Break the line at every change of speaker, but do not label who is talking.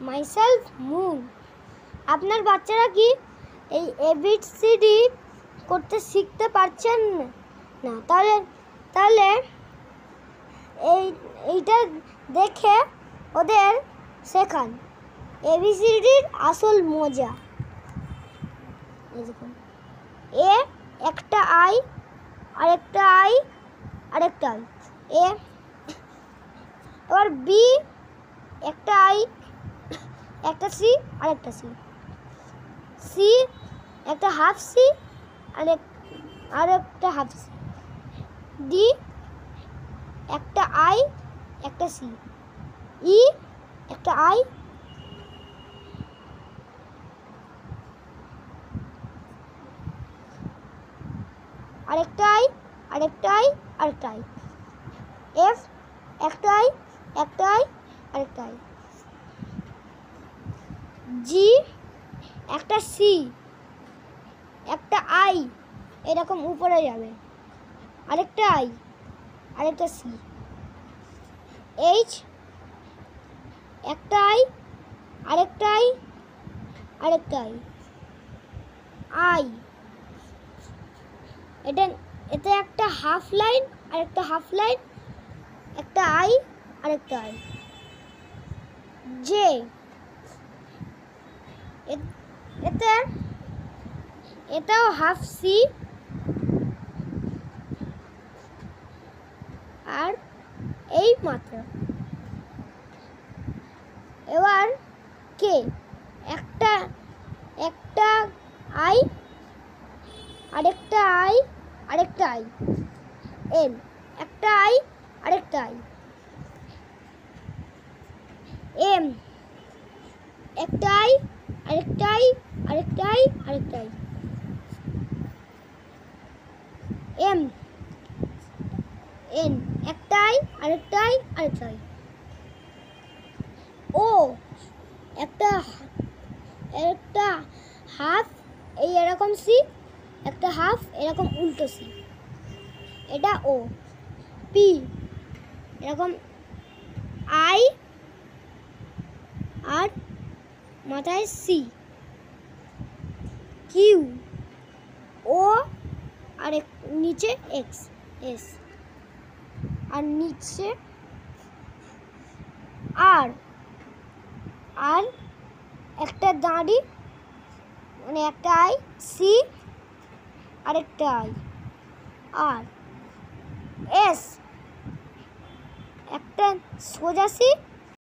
Myself moon. আপনার বাচ্চারা কি এই ABCD করতে শিখতে পারছেন না? তাহলে এইটা দেখে ওদের শেখান ABCDর আসল মজা। এ একটা আই, আরেকটা আই, আরেকটা আই। এ এবার বি একটা আই, একটা সি, আরেকটা সি। সি একটা হাফ সি, আরেকটা হাফ সি। ডি একটা আই, একটা সি। ই একটা আই, আরেকটা আই, আরেকটা আই, আরেকটা আই। এফ একটা আই, একটা আই, আরেকটা আই। জি একটা সি, একটা আই এরকম উপরে যাবে, আরেকটা আই, আরেকটা সি। এইচ একটা আই, আরেকটা আই, আরেকটা আই। আই এতে একটা হাফ লাইন, আরেকটা হাফ লাইন, একটা আই, আরেকটা আই। জে এটাও হাফ সি আর এই মাত্র। এবার কে একটা আই, আরেকটা আই, আরেকটা আই। এল একটা আই, আরেকটা আই। এম একটা আই, আরেকটা আই, আরেকটা আই, আরেকটা আই। এম এন একটা আই, আরেকটা আই, আরেকটা আই। ও একটা হাফ এই এরকম সি, একটা হাফ এরকম উল্টো সি, এটা ও। পি এরকম আই আর মাথায় সি। কিউ ও আর নিচে এক্স, এস আর নিচে আর একটা দাঁড়ি মানে একটা আই, সি আর একটা আই। আর এস একটা সোজা সি,